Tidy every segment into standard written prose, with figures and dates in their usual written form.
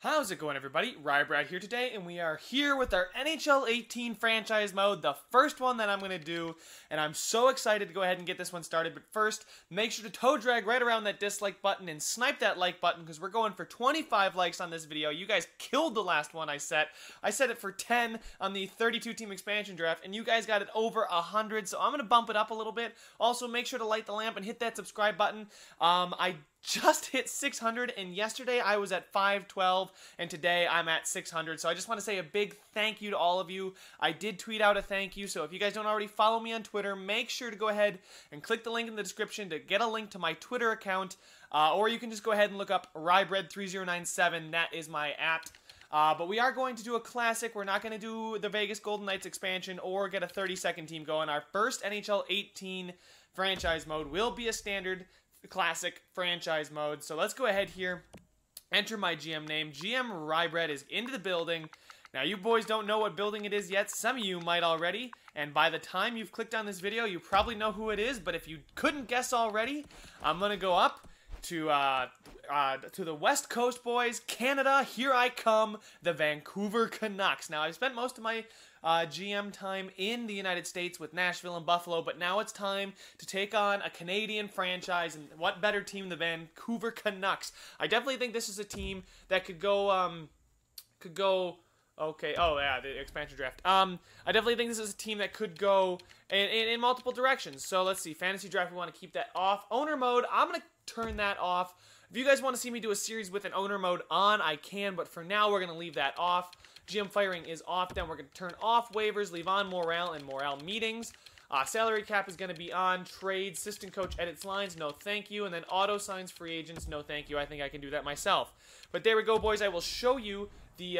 How's it going, everybody? RYEBREAD here today, and we are here with our NHL 18 franchise mode, the first one that I'm going to do, and I'm so excited to go ahead and get this one started. But first, make sure to toe drag right around that dislike button and snipe that like button, because we're going for 25 likes on this video. You guys killed the last one I set. I set it for 10 on the 32-team expansion draft, and you guys got it over 100, so I'm going to bump it up a little bit. Also, make sure to light the lamp and hit that subscribe button. I just hit 600, and yesterday I was at 512, and today I'm at 600, so I just want to say a big thank you to all of you. I did tweet out a thank you, so if you guys don't already follow me on Twitter, make sure to go ahead and click the link in the description to get a link to my Twitter account, or you can just go ahead and look up RYEBREAD3097, that is my @ but we are going to do a classic. We're not going to do the Vegas Golden Knights expansion or get a 30-second team going. Our first NHL 18 franchise mode will be a standard classic franchise mode. So let's go ahead here, enter my GM name. GM RYEBREAD is into the building. Now, you boys don't know what building it is yet. Some of you might already, and by the time you've clicked on this video, you probably know who it is. But if you couldn't guess already, I'm going to go up to the West Coast, boys. Canada, here I come, the Vancouver Canucks. Now, I've spent most of my GM time in the United States with Nashville and Buffalo, but now it's time to take on a Canadian franchise, and what better team than the Vancouver Canucks? I definitely think this is a team that could go, okay, oh yeah, the expansion draft. I definitely think this is a team that could go in multiple directions. So let's see, fantasy draft, we want to keep that off. Owner mode, I'm going to turn that off. If you guys want to see me do a series with an owner mode on, I can, but for now, we're going to leave that off. GM firing is off. Then we're going to turn off waivers, leave on morale and morale meetings. Salary cap is going to be on. Trades, assistant coach edits lines, no thank you. And then auto signs free agents, no thank you. I think I can do that myself. But there we go, boys. I will show you the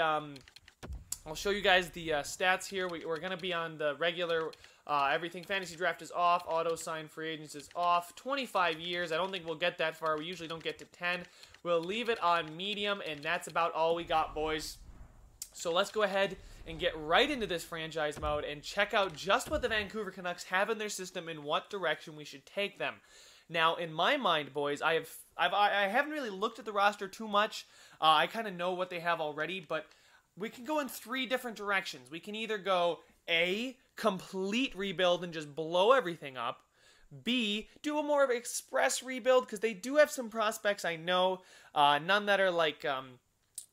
I'll show you guys the stats here. We're going to be on the regular everything. Fantasy draft is off. Auto sign free agents is off. 25 years. I don't think we'll get that far. We usually don't get to 10. We'll leave it on medium, and that's about all we got, boys. So let's go ahead and get right into this franchise mode and check out just what the Vancouver Canucks have in their system and what direction we should take them. Now, in my mind, boys, I haven't really looked at the roster too much. I kind of know what they have already, but we can go in 3 different directions. We can either go A, complete rebuild and just blow everything up. B, do a more of an express rebuild, because they do have some prospects, I know. None that are like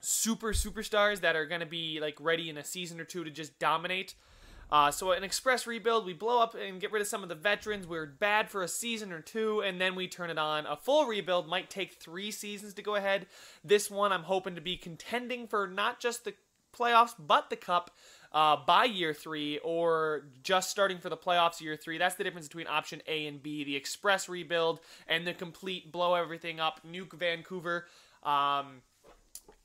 superstars that are going to be like ready in a season or 2 to just dominate. So an express rebuild, we blow up and get rid of some of the veterans. We're bad for a season or 2, and then we turn it on. A full rebuild might take 3 seasons to go ahead. This one I'm hoping to be contending for not just the playoffs, but the cup by year 3, or just starting for the playoffs year 3. That's the difference between option A and B, the express rebuild and the complete blow everything up, nuke Vancouver,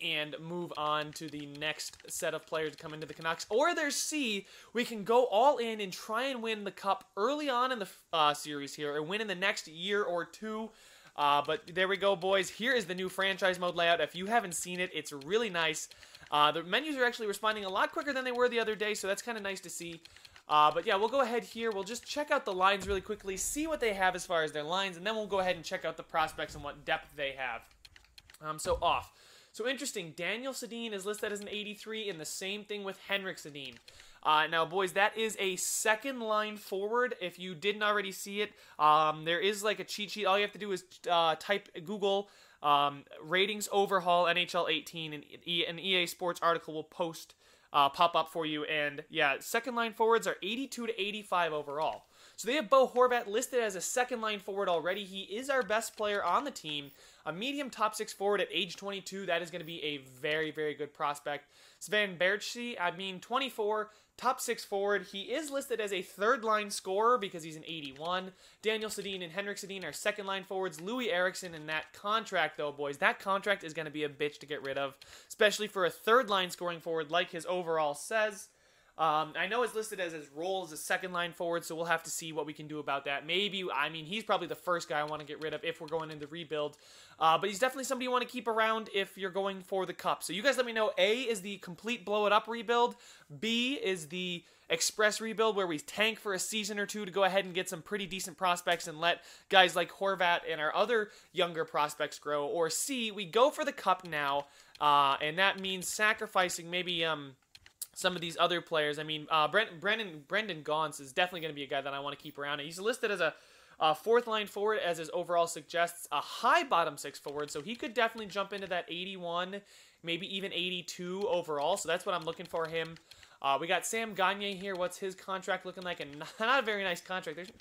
and move on to the next set of players to come into the Canucks. Or there's C, we can go all in and try and win the cup early on in the series here, or win in the next year or 2. But there we go, boys. Here is the new franchise mode layout. If you haven't seen it, it's really nice. The menus are actually responding a lot quicker than they were the other day, so that's kind of nice to see. But yeah, we'll go ahead here. We'll just check out the lines really quickly, see what they have as far as their lines, and then we'll go ahead and check out the prospects and what depth they have. So off. So interesting, Daniel Sedin is listed as an 83, and the same thing with Henrik Sedin. Now, boys, that is a second line forward. If you didn't already see it, there is like a cheat sheet. All you have to do is type Google ratings overhaul NHL 18, and an EA Sports article will pop up for you. And yeah, second line forwards are 82 to 85 overall. So they have Bo Horvat listed as a second line forward already. He is our best player on the team. A medium top 6 forward at age 22. That is going to be a very, very good prospect. Sven Berchi, 24, top 6 forward. He is listed as a third line scorer because he's an 81. Daniel Sedin and Henrik Sedin are second line forwards. Louis Eriksson in that contract, though, boys. That contract is going to be a bitch to get rid of, especially for a third line scoring forward like his overall says. I know it's listed as his role as a second-line forward, so we'll have to see what we can do about that. Maybe, I mean, he's probably the first guy I want to get rid of if we're going into rebuild. But he's definitely somebody you want to keep around if you're going for the cup. So you guys let me know. A is the complete blow-it-up rebuild. B is the express rebuild where we tank for a season or 2 to go ahead and get some pretty decent prospects and let guys like Horvat and our other younger prospects grow. Or C, we go for the cup now. and that means sacrificing maybe some of these other players. I mean, Brendan Gaunce is definitely going to be a guy that I want to keep around. He's listed as a fourth line forward, as his overall suggests, a high bottom six forward, so he could definitely jump into that 81, maybe even 82 overall, so that's what I'm looking for him. We got Sam Gagner here. What's his contract looking like? And not a very nice contract.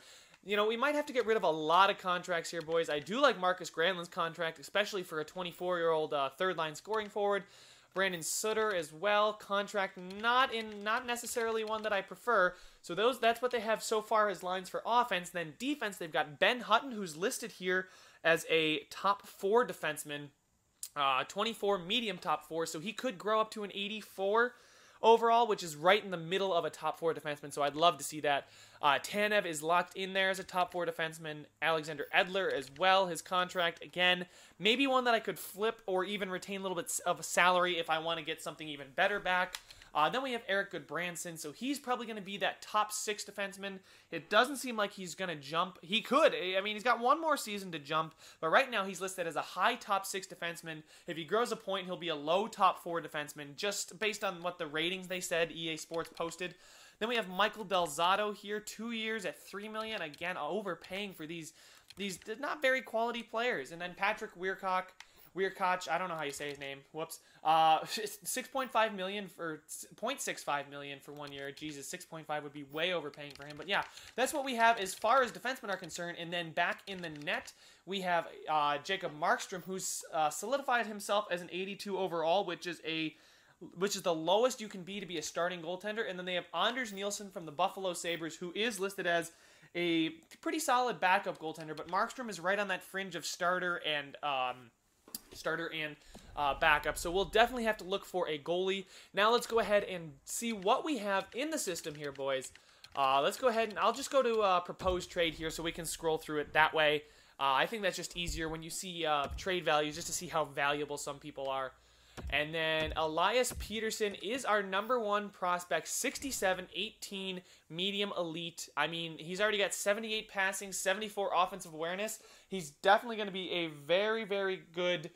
We might have to get rid of a lot of contracts here, boys. I do like Marcus Granlund's contract, especially for a 24-year-old third-line scoring forward. Brandon Sutter as well. Contract not necessarily one that I prefer. So that's what they have so far as lines for offense. Then defense, they've got Ben Hutton, who's listed here as a top 4 defenseman. 24 medium top 4, so he could grow up to an 84 overall, which is right in the middle of a top 4 defenseman, so I'd love to see that. Tanev is locked in there as a top 4 defenseman. Alexander Edler as well, his contract, again, maybe one that I could flip or even retain a little bit of a salary if I want to get something even better back. Then we have Eric Goodbranson, so he's probably going to be that top 6 defenseman. It doesn't seem like he's going to jump. He could. I mean, he's got one more season to jump, but right now he's listed as a high top 6 defenseman. If he grows a point, he'll be a low top 4 defenseman, just based on what the ratings they said EA Sports posted. Then we have Michael Del Zotto here, 2 years at $3 million. Again, overpaying for these not very quality players. And then Patrick Weirkoch, I don't know how you say his name. Whoops. 6.5 million for 0.65 million for 1 year. Jesus, 6.5 would be way overpaying for him. But yeah, that's what we have as far as defensemen are concerned. And then back in the net, we have Jacob Markstrom, who's solidified himself as an 82 overall, which is the lowest you can be to be a starting goaltender. And then they have Anders Nielsen from the Buffalo Sabres, who is listed as a pretty solid backup goaltender. But Markstrom is right on that fringe of starter and backup. So we'll definitely have to look for a goalie. Now let's go ahead and see what we have in the system here, boys. Let's go ahead and I'll just go to proposed trade here so we can scroll through it that way. I think that's just easier when you see trade values, just to see how valuable some people are. And then Elias Peterson is our #1 prospect, 67, 18, medium elite. I mean, he's already got 78 passing, 74 offensive awareness. He's definitely going to be a very, very good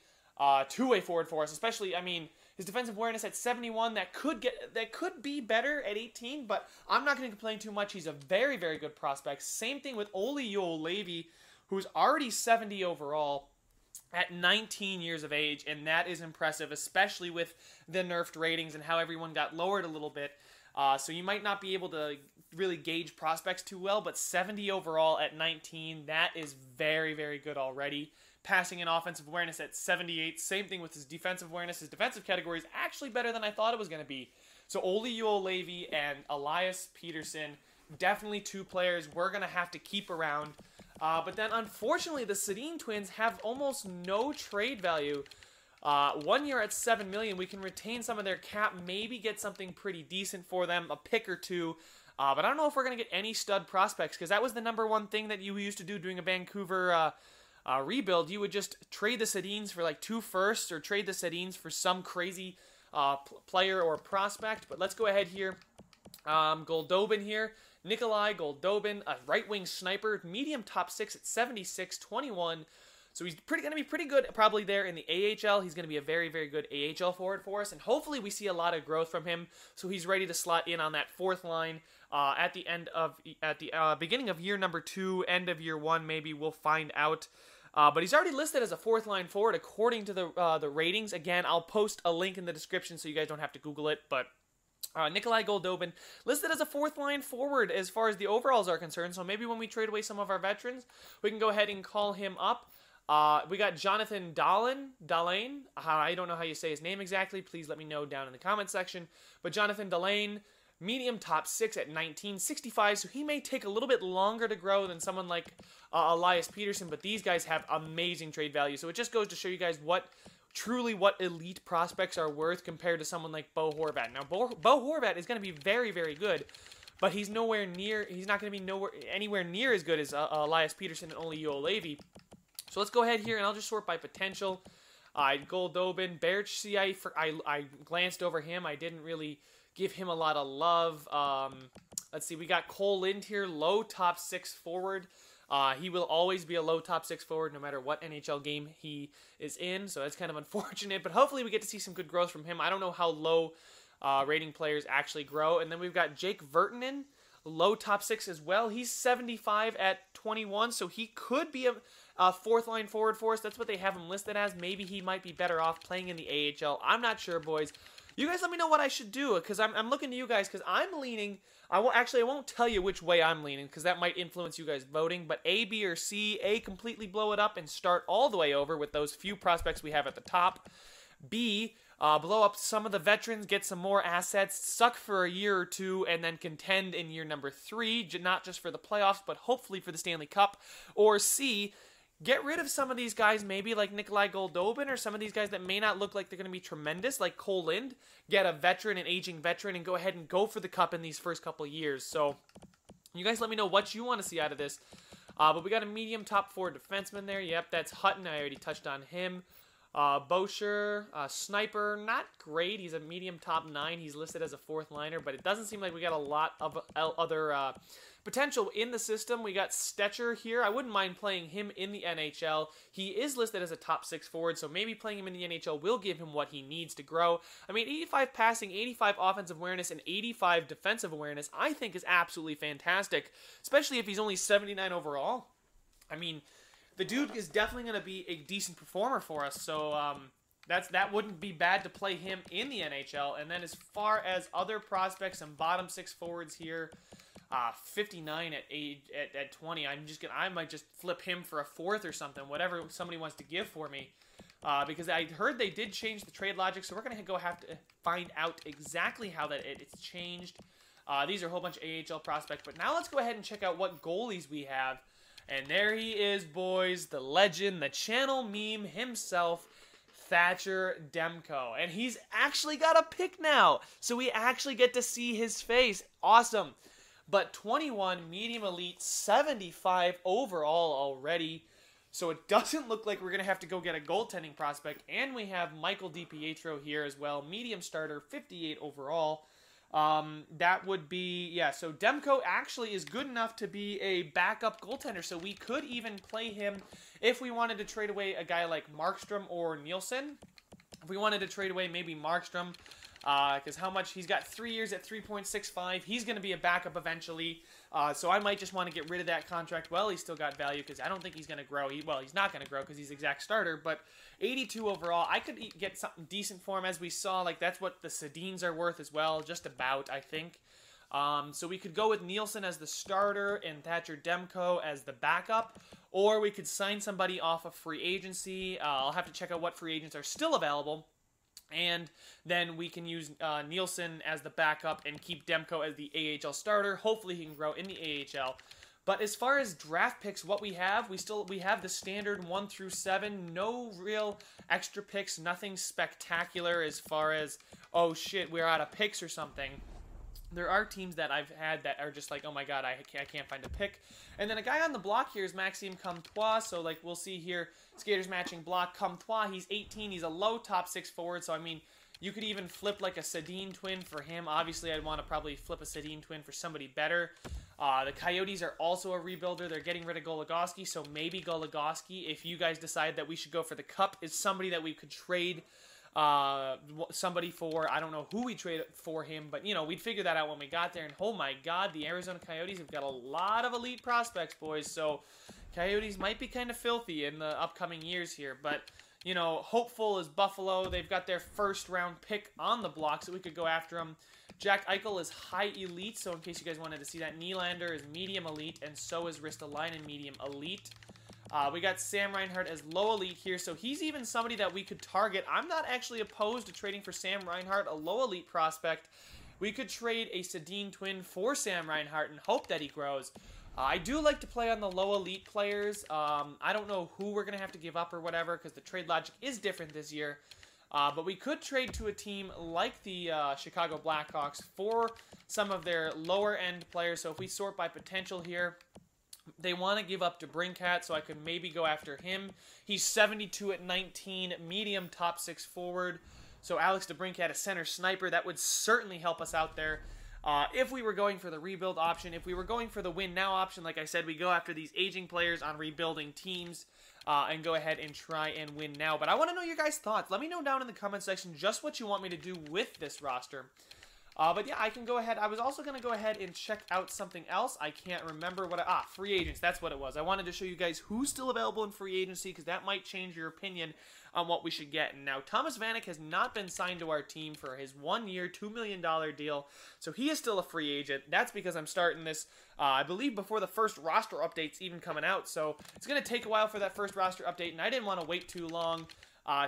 two-way forward for us, especially, I mean, his defensive awareness at 71, that could be better at 18, but I'm not going to complain too much. He's a very, very good prospect. Same thing with Olli Juolevi, who's already 70 overall at 19 years of age, and that is impressive, especially with the nerfed ratings and how everyone got lowered a little bit. So you might not be able to really gauge prospects too well, but 70 overall at 19, that is very, very good already. Passing and offensive awareness at 78, same thing with his defensive awareness. His defensive category is actually better than I thought it was going to be. So Olli Juolevi and Elias Peterson, definitely 2 players we're going to have to keep around. But then, unfortunately, the Sedin twins have almost no trade value. 1 year at $7 million, we can retain some of their cap, maybe get something pretty decent for them, a pick or 2. But I don't know if we're going to get any stud prospects, because that was the #1 thing that you used to do during a Vancouver rebuild. You would just trade the Sedins for like 2 firsts, or trade the Sedins for some crazy player or prospect. But let's go ahead here. Goldobin here. Nikolai Goldobin, a right-wing sniper, medium top 6 at 76, 21. So he's going to be pretty good probably there in the AHL. He's going to be a very, very good AHL forward for us. And hopefully we see a lot of growth from him, so he's ready to slot in on that 4th line at the beginning of year #2, end of year 1 maybe. We'll find out. But he's already listed as a 4th line forward according to the ratings. Again, I'll post a link in the description so you guys don't have to Google it, but Nikolai Goldobin listed as a 4th line forward as far as the overalls are concerned, so maybe when we trade away some of our veterans, we can go ahead and call him up. We got Jonathan Dallane. I don't know how you say his name exactly. Please let me know down in the comment section. But Jonathan Dallane, medium top 6 at 19, 65, so he may take a little bit longer to grow than someone like Elias Peterson, but these guys have amazing trade value, so it just goes to show you guys what elite prospects are worth compared to someone like Bo Horvat. Now, Bo Horvat is going to be very, very good, but he's not going to be anywhere near as good as Elias Peterson and Olli Juolevi. So let's go ahead here, and I'll just sort by potential. Goldobin, Berch, I glanced over him. I didn't really give him a lot of love. Let's see, we got Cole Lind here, low top 6 forward. He will always be a low top 6 forward no matter what NHL game he is in, so that's kind of unfortunate, but hopefully we get to see some good growth from him. I don't know how low rating players actually grow. And then we've got Jake Virtanen, low top 6 as well. He's 75 at 21, so he could be a fourth-line forward for us. That's what they have him listed as. Maybe he might be better off playing in the AHL. I'm not sure, boys. You guys let me know what I should do, because I'm looking to you guys, because I'm leaning... I won't tell you which way I'm leaning, because that might influence you guys voting, but A, B, or C. A, completely blow it up and start all the way over with those few prospects we have at the top. B, blow up some of the veterans, get some more assets, suck for a year or two, and then contend in year number 3, not just for the playoffs, but hopefully for the Stanley Cup. Or C, get rid of some of these guys, maybe like Nikolai Goldobin, or some of these guys that may not look like they're going to be tremendous, like Cole Lind. Get a veteran, an aging veteran, and go ahead and go for the Cup in these first couple of years. So, you guys let me know what you want to see out of this. But we got a medium top 4 defenseman there. Yep, that's Hutton. I already touched on him. Boucher, Sniper, not great. He's a medium top 9. He's listed as a 4th liner, but it doesn't seem like we got a lot of other potential in the system. We got Stetcher here. I wouldn't mind playing him in the NHL. He is listed as a top 6 forward, so maybe playing him in the NHL will give him what he needs to grow. I mean, 85 passing, 85 offensive awareness, and 85 defensive awareness, I think is absolutely fantastic, especially if he's only 79 overall. I mean, the dude is definitely going to be a decent performer for us, so that wouldn't be bad to play him in the NHL. And then as far as other prospects and bottom 6 forwards here, 59 at 20. I might just flip him for a 4th or something, whatever somebody wants to give for me, because I heard they did change the trade logic, so we're gonna have to find out exactly how it's changed. These are a whole bunch of AHL prospects, but now let's go ahead and check out what goalies we have. And there he is, boys, the legend, the channel meme himself, Thatcher Demko. And he's actually got a pick now, so we actually get to see his face. Awesome. But 21, medium elite, 75 overall already. So it doesn't look like we're going to have to go get a goaltending prospect. And we have Michael DiPietro here as well. Medium starter, 58 overall. That would be, yeah, so Demko actually is good enough to be a backup goaltender. So we could even play him if we wanted to trade away a guy like Markstrom or Nielsen. If we wanted to trade away maybe Markstrom, because how much he's got 3 years at 3.65. He's going to be a backup eventually, so I might just want to get rid of that contract. Well, he's still got value because I don't think he's going to grow. Well, he's not going to grow because he's exact starter, but 82 overall. I could get something decent for him, as we saw. Like, that's what the Sedins are worth as well, just about, I think. So we could go with Nielsen as the starter and Thatcher Demko as the backup, or we could sign somebody off of free agency. I'll have to check out what free agents are still available. And then we can use Nielsen as the backup and keep Demko as the AHL starter. Hopefully he can grow in the AHL. But as far as draft picks, what we have, we have the standard 1 through 7. No real extra picks. Nothing spectacular as far as, oh shit, we're out of picks or something. There are teams that I've had that are just like, oh my god, I can't find a pick. And then a guy on the block here is Maxime Comtois. So, like, we'll see here, skaters matching block. Comtois, he's 18. He's a low top 6 forward. So, I mean, you could even flip, like, a Sedin twin for him. Obviously, I'd want to probably flip a Sedin twin for somebody better. The Coyotes are also a rebuilder. They're getting rid of Goligoski. So, maybe Goligoski, if you guys decide that we should go for the Cup, is somebody that we could trade somebody for. I don't know who we trade for him, but, you know, we'd figure that out when we got there. And oh my god, the Arizona Coyotes have got a lot of elite prospects, boys. So Coyotes might be kind of filthy in the upcoming years here, but, you know, hopeful is Buffalo. They've got their first round pick on the block, so we could go after them. Jack Eichel is high elite, so in case you guys wanted to see that, Nylander is medium elite, and so is Ristolainen medium elite. We got Sam Reinhart as low elite here, so he's even somebody that we could target. I'm not actually opposed to trading for Sam Reinhart, a low elite prospect. We could trade a Sedin twin for Sam Reinhart and hope that he grows. I do like to play on the low elite players. I don't know who we're going to have to give up or whatever, because the trade logic is different this year. But we could trade to a team like the Chicago Blackhawks for some of their lower end players. So if we sort by potential here, they want to give up DeBrincat, so I could maybe go after him. He's 72 at 19, medium top 6 forward. So Alex DeBrincat, a center sniper, that would certainly help us out there. If we were going for the rebuild option, if we were going for the win now option, like I said, we go after these aging players on rebuilding teams and go ahead and try and win now. But I want to know your guys' thoughts. Let me know down in the comment section just what you want me to do with this roster. But yeah, I can go ahead. I was also going to go ahead and check out something else. I can't remember what free agents. That's what it was. I wanted to show you guys who's still available in free agency because that might change your opinion on what we should get. And now, Thomas Vanek has not been signed to our team for his 1-year, $2 million deal. So he is still a free agent. That's because I'm starting this, I believe, before the first roster update's even coming out. So it's going to take a while for that first roster update, and I didn't want to wait too long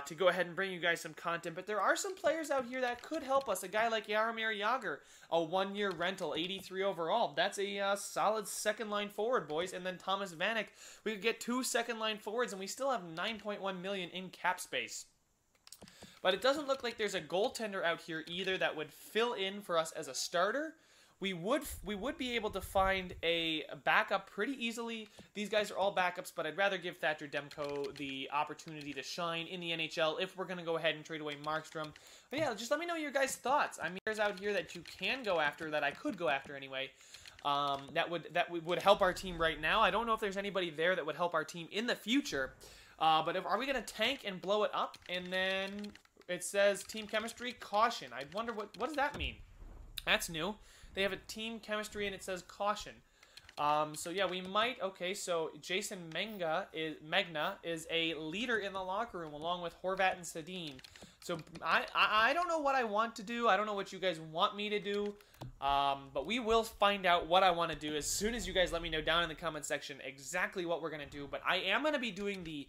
to go ahead and bring you guys some content. But there are some players out here that could help us. A guy like Jaromir Jagr, a 1-year rental, 83 overall. That's a solid second-line forward, boys. And then Thomas Vanek, we could get 2 second-line forwards, and we still have $9.1 million in cap space. But it doesn't look like there's a goaltender out here either that would fill in for us as a starter. We would be able to find a backup pretty easily. These guys are all backups, but I'd rather give Thatcher Demko the opportunity to shine in the NHL if we're going to go ahead and trade away Markstrom. But yeah, just let me know your guys' thoughts. I mean, there's out here that you can go after, that I could go after anyway, that would help our team right now. I don't know if there's anybody there that would help our team in the future. But are we going to tank and blow it up? And then it says team chemistry, caution. I wonder what does that mean? That's new. They have a team chemistry and it says caution. So yeah, we might. Okay, so Jason Megna is a leader in the locker room along with Horvat and Sedin. So I don't know what I want to do. I don't know what you guys want me to do. But we will find out what I want to do as soon as you guys let me know down in the comment section exactly what we're going to do. But I am going to be doing the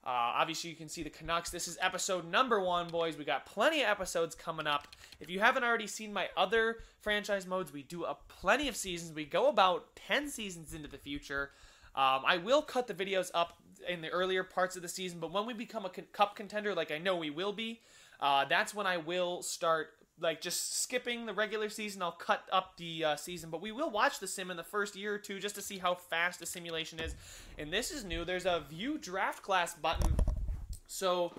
obviously, you can see the Canucks. This is episode number 1, boys. We got plenty of episodes coming up. If you haven't already seen my other franchise modes, we do plenty of seasons. We go about 10 seasons into the future. I will cut the videos up in the earlier parts of the season, but when we become a cup contender, like I know we will be, that's when I will start like just skipping the regular season. I'll cut up the season, but we will watch the sim in the first year or two just to see how fast the simulation is. And this is new. There's a view draft class button, so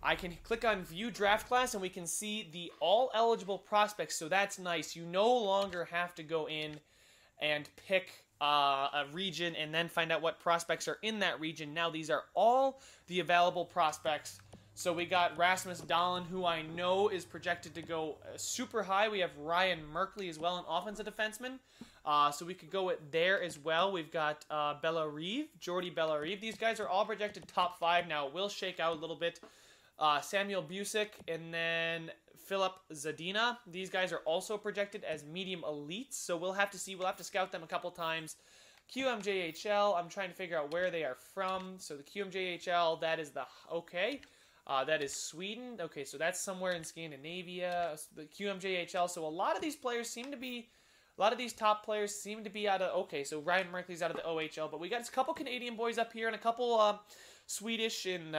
I can click on view draft class and we can see the all eligible prospects. So that's nice. You no longer have to go in and pick a region and then find out what prospects are in that region. Now these are all the available prospects. So we got Rasmus Dahlin, who I know is projected to go super high. We have Ryan Merkley as well, an offensive defenseman. So we could go with there as well. We've got Jordy Bellarive. These guys are all projected top 5. Now it will shake out a little bit. Samuel Busick and then Philip Zadina. These guys are also projected as medium elites. So we'll have to see. We'll have to scout them a couple times. QMJHL, I'm trying to figure out where they are from. So the QMJHL, that is the... Okay. That is Sweden. Okay, so that's somewhere in Scandinavia. The QMJHL. So a lot of these players seem to be, a lot of these top players seem to be out of. Okay, so Ryan Merkley's out of the OHL, but we got a couple Canadian boys up here and a couple Swedish and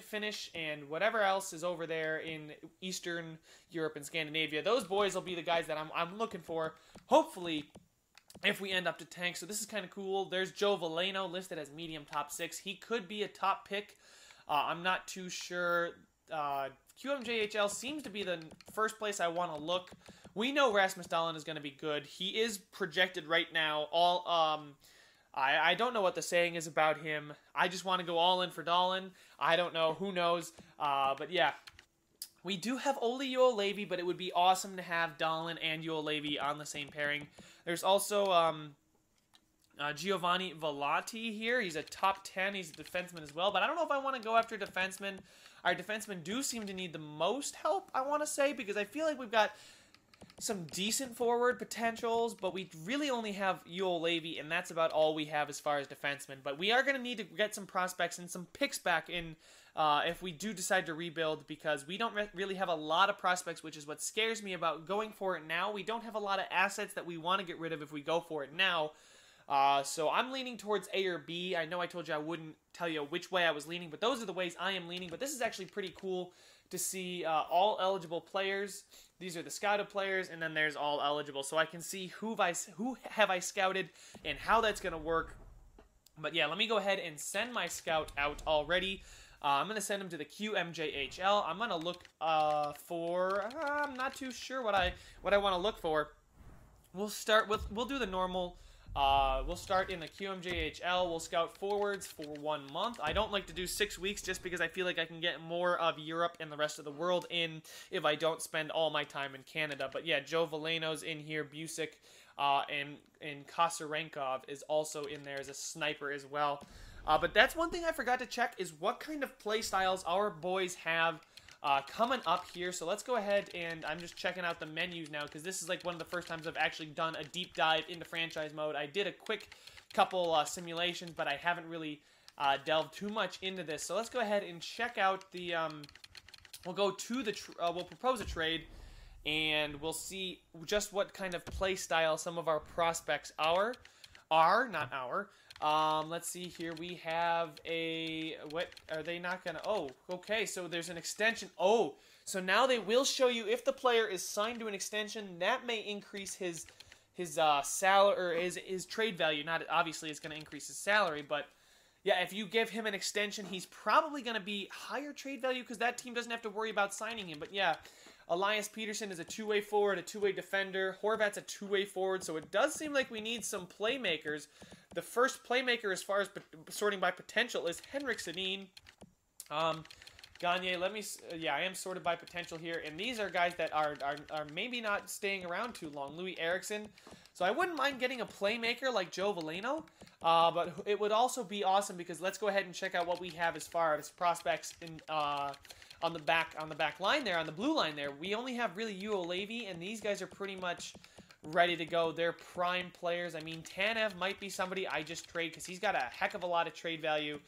Finnish and whatever else is over there in Eastern Europe and Scandinavia. Those boys will be the guys that I'm looking for. Hopefully, if we end up to tank. So this is kind of cool. There's Joe Veleno listed as medium top 6. He could be a top pick. I'm not too sure. QMJHL seems to be the first place I want to look. We know Rasmus Dahlin is going to be good. He is projected right now. I don't know what the saying is about him. I just want to go all in for Dahlin. I don't know. Who knows? But yeah. We do have Olli Juolevi, but it would be awesome to have Dahlin and Juolevi on the same pairing. There's also Giovanni Velati here. He's a top 10. He's a defenseman as well. But I don't know if I want to go after defensemen. Our defensemen do seem to need the most help, I want to say, because I feel like we've got some decent forward potentials, but we really only have Juolevi, and that's about all we have as far as defensemen. But we are going to need to get some prospects and some picks back in if we do decide to rebuild, because we don't really have a lot of prospects, which is what scares me about going for it now. We don't have a lot of assets that we want to get rid of if we go for it now. So I'm leaning towards A or B. I know I told you I wouldn't tell you which way I was leaning, but those are the ways I am leaning. But this is actually pretty cool to see all eligible players. These are the scouted players, and then there's all eligible. So I can see who have I scouted and how that's going to work. But yeah, let me go ahead and send my scout out already. I'm going to send him to the QMJHL. I'm going to look for... I'm not too sure what I want to look for. We'll do the normal. We'll start in the QMJHL. We'll scout forwards for 1 month. I don't like to do 6 weeks just because I feel like I can get more of Europe and the rest of the world in if I don't spend all my time in Canada. But yeah, Joe Veleno's in here, Busick, and Kosarenkov is also in there as a sniper as well. But that's one thing I forgot to check is what kind of play styles our boys have coming up here. So let's go ahead, and I'm just checking out the menus now because this is like one of the first times I've actually done a deep dive into franchise mode. I did a quick couple simulations, but I haven't really delved too much into this. So let's go ahead and check out the, we'll go to the, we'll propose a trade, and we'll see just what kind of play style some of our prospects let's see here. We have a, what are they not gonna, oh, okay, so there's an extension. Oh, so now they will show you if the player is signed to an extension, that may increase his salary, or his trade value. Not obviously it's going to increase his salary, but yeah, if you give him an extension, he's probably going to be higher trade value because that team doesn't have to worry about signing him. But yeah, Elias Peterson is a two-way forward, a two-way defender. Horvat's a two-way forward, so it does seem like we need some playmakers. The first playmaker as far as sorting by potential is Henrik Sedin. Gagne, I am sorted by potential here, and these are guys that are maybe not staying around too long. Louis Eriksson. So I wouldn't mind getting a playmaker like Joe Veleno, but it would also be awesome because let's go ahead and check out what we have as far as prospects in on the back line there, on the blue line there. We only have really Levy, and these guys are pretty much ready to go. They're prime players. I mean, Tanev might be somebody I just trade because he's got a heck of a lot of trade value,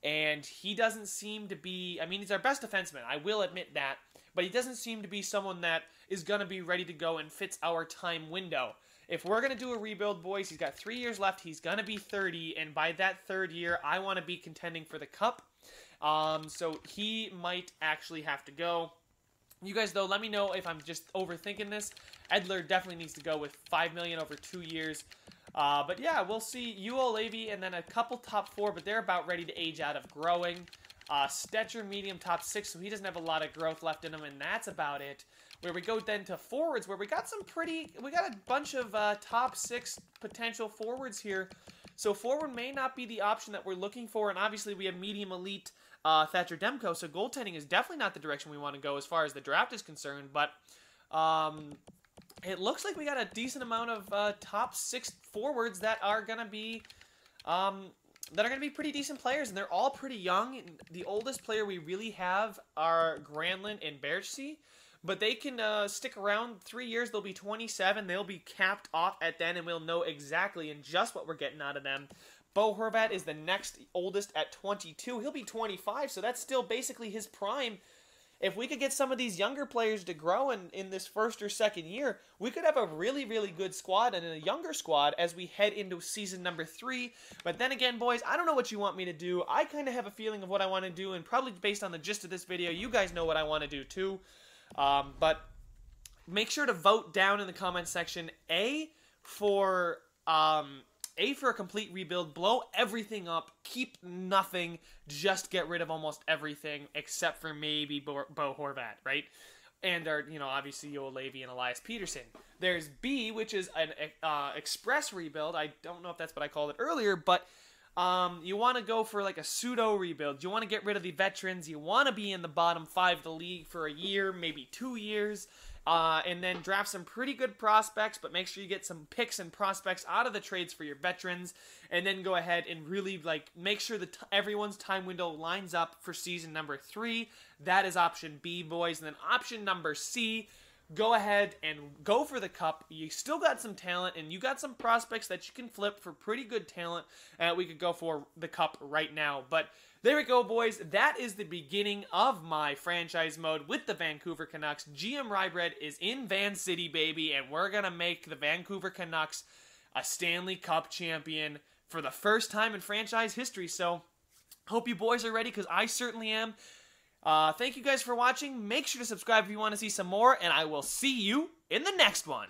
and he doesn't seem to be, I mean, he's our best defenseman. I will admit that, but he doesn't seem to be someone that is going to be ready to go and fits our time window. If we're going to do a rebuild, boys, he's got 3 years left. He's going to be 30, and by that third year, I want to be contending for the Cup. So he might actually have to go. You guys, though, let me know if I'm just overthinking this. Edler definitely needs to go with $5 million over 2 years. But yeah, we'll see Levy and then a couple top 4, but they're about ready to age out of growing. Stetcher, medium, top 6, so he doesn't have a lot of growth left in him, and that's about it. Where we go then to forwards, where we got a bunch of top 6 potential forwards here. So forward may not be the option that we're looking for, and obviously we have medium elite Thatcher Demko, so goaltending is definitely not the direction we want to go as far as the draft is concerned, but it looks like we got a decent amount of top 6 forwards that are going to be pretty decent players, and they're all pretty young. The oldest player we really have are Granlund and Bergey, but they can stick around 3 years. They'll be 27. They'll be capped off at then, and we'll know exactly and just what we're getting out of them. Bo Horvat is the next oldest at 22. He'll be 25, so that's still basically his prime. If we could get some of these younger players to grow in this first or second year, we could have a really, really good squad and a younger squad as we head into season number 3. But then again, boys, I don't know what you want me to do. I kind of have a feeling of what I want to do, and probably based on the gist of this video, you guys know what I want to do too. But make sure to vote down in the comments section A for a complete rebuild, blow everything up, keep nothing, just get rid of almost everything except for maybe Bo Horvat, right? And our, obviously Levy and Elias Peterson. There's B, which is an express rebuild. I don't know if that's what I called it earlier, but you want to go for like a pseudo rebuild. You want to get rid of the veterans. You want to be in the bottom 5 of the league for a year, maybe 2 years. And then draft some pretty good prospects, but make sure you get some picks and prospects out of the trades for your veterans, and then go ahead and really make sure that everyone's time window lines up for season number 3. That is option B, boys. And then option number C, go ahead and go for the Cup. You still got some talent, and you got some prospects that you can flip for pretty good talent, and we could go for the Cup right now. But there we go, boys. That is the beginning of my franchise mode with the Vancouver Canucks. GM RYEBREAD is in Van City, baby, and we're going to make the Vancouver Canucks a Stanley Cup champion for the first time in franchise history. So, hope you boys are ready, because I certainly am. Thank you guys for watching. Make sure to subscribe if you want to see some more, and I will see you in the next one.